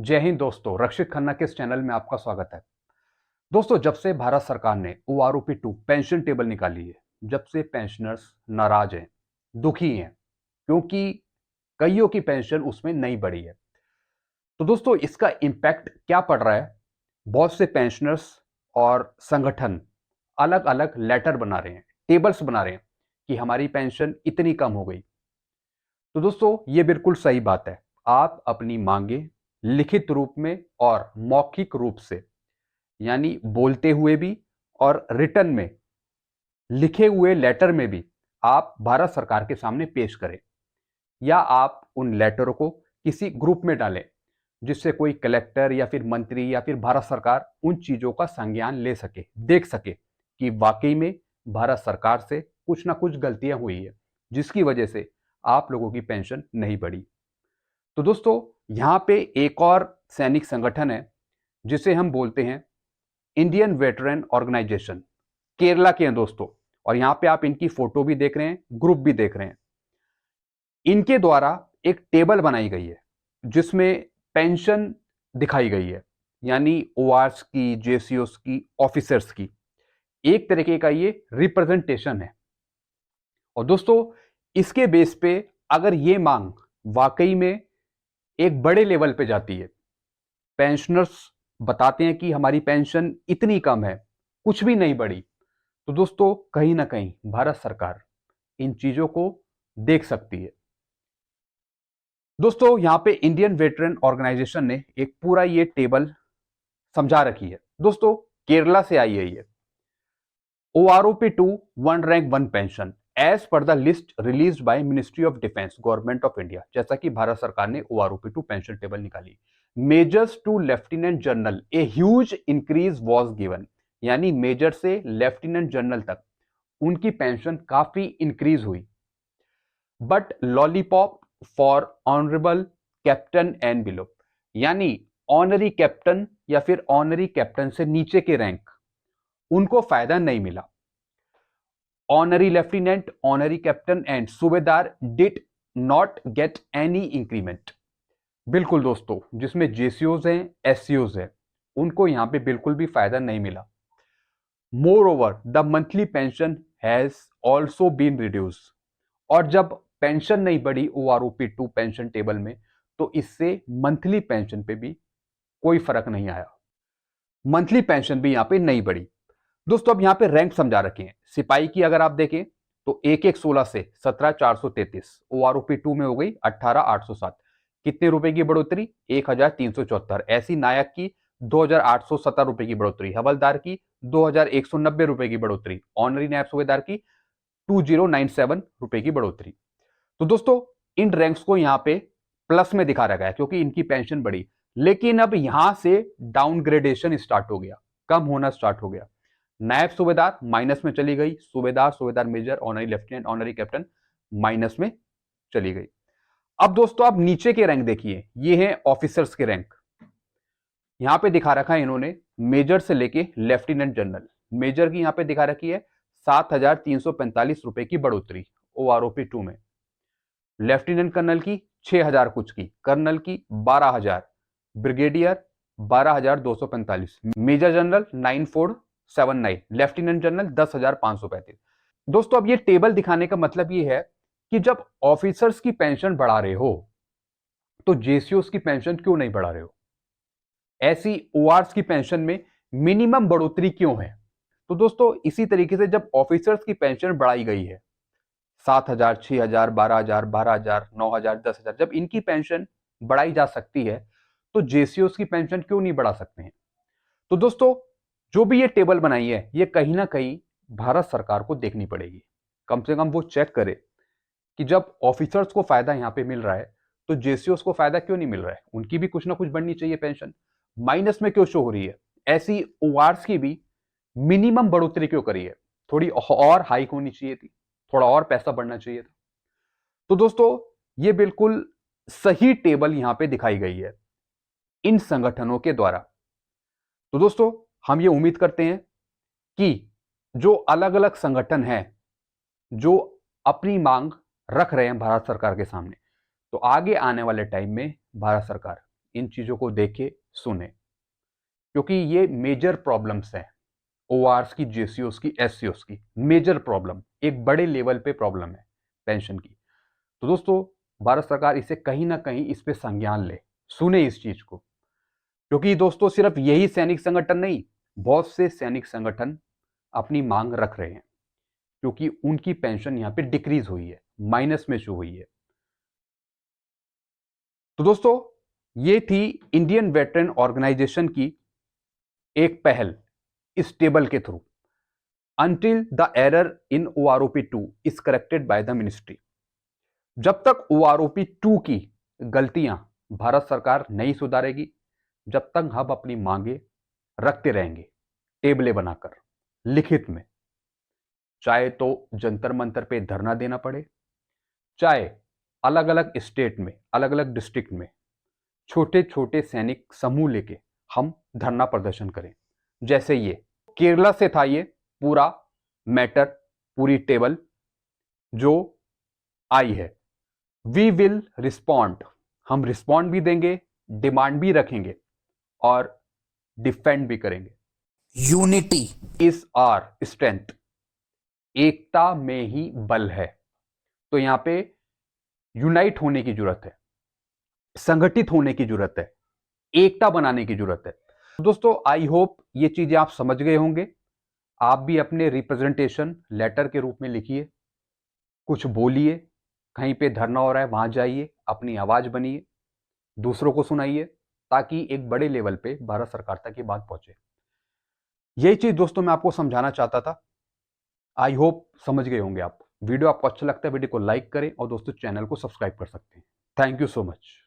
जय हिंद दोस्तों, रक्षित खन्ना के इस चैनल में आपका स्वागत है। दोस्तों, जब से भारत सरकार ने OROP2 पेंशन टेबल निकाली है, जब से पेंशनर्स नाराज हैं, दुखी हैं, क्योंकि कईयों की पेंशन उसमें नहीं बढ़ी है। तो दोस्तों, इसका इम्पैक्ट क्या पड़ रहा है? बहुत से पेंशनर्स और संगठन अलग अलग लेटर बना रहे हैं, टेबल्स बना रहे हैं कि हमारी पेंशन इतनी कम हो गई। तो दोस्तों, ये बिल्कुल सही बात है। आप अपनी मांगे लिखित रूप में और मौखिक रूप से, यानी बोलते हुए भी और रिटर्न में, लिखे हुए लेटर में भी आप भारत सरकार के सामने पेश करें, या आप उन लेटरों को किसी ग्रुप में डालें जिससे कोई कलेक्टर या फिर मंत्री या फिर भारत सरकार उन चीजों का संज्ञान ले सके, देख सके कि वाकई में भारत सरकार से कुछ ना कुछ गलतियां हुई है जिसकी वजह से आप लोगों की पेंशन नहीं बढ़ी। तो दोस्तों, यहां पे एक और सैनिक संगठन है जिसे हम बोलते हैं इंडियन वेटरन ऑर्गेनाइजेशन, केरला के हैं दोस्तों। और यहां पे आप इनकी फोटो भी देख रहे हैं, ग्रुप भी देख रहे हैं। इनके द्वारा एक टेबल बनाई गई है जिसमें पेंशन दिखाई गई है, यानी ओआरस की, जेसीओस की, ऑफिसर्स की। एक तरीके का ये रिप्रेजेंटेशन है। और दोस्तों, इसके बेस पे अगर ये मांग वाकई में एक बड़े लेवल पे जाती है, पेंशनर्स बताते हैं कि हमारी पेंशन इतनी कम है, कुछ भी नहीं बढ़ी, तो दोस्तों कहीं ना कहीं भारत सरकार इन चीजों को देख सकती है। दोस्तों, यहां पे इंडियन वेटरन ऑर्गेनाइजेशन ने एक पूरा ये टेबल समझा रखी है। दोस्तों, केरला से आई है ये OROP2 one rank one pension as per the list released by ministry of defence, government of India. जैसा कि भारत सरकार ने OROP2 पेंशन टेबल निकाली। Majors to lieutenant general a huge increase was given, यानी मेजर से लेफ्टिनेंट जनरल तक उनकी pension काफी इंक्रीज हुई। But lollipop for honourable captain and below, यानी ऑनरी कैप्टन या फिर ऑनरी कैप्टन से नीचे के रैंक, उनको फायदा नहीं मिला। Honorary lieutenant, honorary captain and subedar did not get any increment. बिल्कुल दोस्तों, जिसमें जेसीओज हैं, एससीओज हैं, उनको यहां पे बिल्कुल भी फायदा नहीं मिला। More over the monthly pension has also been reduce. और जब पेंशन नहीं बढ़ी OROP2 पेंशन टेबल में, तो इससे मंथली पेंशन पे भी कोई फर्क नहीं आया। मंथली पेंशन भी यहां पे नहीं बढ़ी। दोस्तों, अब यहां पे रैंक समझा रखे हैं। सिपाही की अगर आप देखें तो 1116 से 17433, OROP2 में हो गई 18807। कितने रुपए की बढ़ोतरी? 1374। ऐसी नायक की 2870 रुपए की बढ़ोतरी, हवलदार की 2190 रुपए की बढ़ोतरी, ऑनरी नायब सूबेदार की 2097 रुपए की बढ़ोतरी। तो दोस्तों, इन रैंक्स को यहां पे प्लस में दिखा रखा है क्योंकि इनकी पेंशन बढ़ी। लेकिन अब यहां से डाउनग्रेडेशन स्टार्ट हो गया, कम होना स्टार्ट हो गया। नायब सूबेदार माइनस में चली गई, subedar, subedar major, honorary lieutenant, honorary captain minus में चली गई। अब दोस्तों, आप नीचे के रैंक देखिए, ये हैं ऑफिसर्स के रैंक। यहां पे दिखा रखा है इन्होंने मेजर से लेके लेफ्टिनेंट जनरल। मेजर की यहां पे दिखा रखी है 7345 रुपए की बढ़ोतरी OROP2 में। लेफ्टिनेंट कर्नल की 6000 कुछ की, कर्नल की 12000, brigadier 12245, major general 9479, lieutenant general 10535। दोस्तों, अब ये टेबल दिखाने का मतलब ये है कि जब ऑफिसर्स की पेंशन बढ़ा रहे हो तो जेसीओस की पेंशन क्यों नहीं बढ़ा रहे हो? ऐसी ओआरस की पेंशन में मिनिमम बढ़ोतरी क्यों है? तो दोस्तों, इसी तरीके से जब ऑफिसर्स की पेंशन बढ़ाई गई है 7000, 6000, 12000, 12000, 9000, 10000, जब इनकी पेंशन बढ़ाई जा सकती है तो जेसीओस की पेंशन क्यों नहीं बढ़ा सकते हैं? तो दोस्तों, जो भी ये टेबल बनाई है, ये कहीं ना कहीं भारत सरकार को देखनी पड़ेगी। कम से कम वो चेक करे कि जब ऑफिसर्स को फायदा यहां पे मिल रहा है तो जेसीओस को फायदा क्यों नहीं मिल रहा है? उनकी भी कुछ ना कुछ बढ़नी चाहिए पेंशन, माइनस में क्यों शो हो रही है? ऐसी ओआरस की भी मिनिमम बढ़ोतरी क्यों करी है? थोड़ी और हाइक होनी चाहिए थी, थोड़ा और पैसा बढ़ना चाहिए था। तो दोस्तों, ये बिल्कुल सही टेबल यहां पे दिखाई गई है इन संगठनों के द्वारा। तो दोस्तों, हम ये उम्मीद करते हैं कि जो अलग अलग संगठन हैं जो अपनी मांग रख रहे हैं भारत सरकार के सामने, तो आगे आने वाले टाइम में भारत सरकार इन चीजों को देखे, सुने, क्योंकि ये मेजर प्रॉब्लम्स हैं। ओआरस की, जेसीओस की, एससीओस की मेजर प्रॉब्लम, एक बड़े लेवल पे प्रॉब्लम है पेंशन की। तो दोस्तों भारत सरकार इसे कहीं ना कहीं इस पे संज्ञान ले, सुने इस चीज को, क्योंकि दोस्तों सिर्फ यही सैनिक संगठन नहीं, बहुत से सैनिक संगठन अपनी मांग रख रहे हैं, क्योंकि उनकी पेंशन यहां पे डिक्रीज हुई है, माइनस में शो हुई है। तो दोस्तों ये थी इंडियन वेटरन ऑर्गेनाइजेशन की एक पहल इस टेबल के through, until the error in OROP2 is corrected by the ministry। जब तक OROP2 की गलतियां भारत सरकार नहीं सुधारेगी, जब तक हम अपनी मांगे रखते रहेंगे टेबलें बनाकर लिखित में, चाहे तो जंतर मंतर पे धरना देना पड़े, चाहे अलग अलग स्टेट में, अलग अलग डिस्ट्रिक्ट में छोटे छोटे सैनिक समूह लेके हम धरना प्रदर्शन करें। जैसे ये केरला से था, ये पूरा मैटर, पूरी टेबल जो आई है। वी विल रिस्पॉन्ड, हम रिस्पॉन्ड भी देंगे, डिमांड भी रखेंगे और डिफेंड भी करेंगे। यूनिटी इज आवर स्ट्रेंथ, एकता में ही बल है। तो यहां पे यूनाइट होने की जरूरत है, संगठित होने की जरूरत है, एकता बनाने की जरूरत है। दोस्तों आई होप ये चीजें आप समझ गए होंगे। आप भी अपने रिप्रेजेंटेशन लेटर के रूप में लिखिए, कुछ बोलिए, कहीं पे धरना हो रहा है वहां जाइए, अपनी आवाज बनिए, दूसरों को सुनाइए, ताकि एक बड़े लेवल पे भारत सरकार तक ये बात पहुंचे। यही चीज दोस्तों मैं आपको समझाना चाहता था। आई होप समझ गए होंगे आप। वीडियो आपको अच्छा लगता है, वीडियो को लाइक करें और दोस्तों चैनल को सब्सक्राइब कर सकते हैं। Thank you so much.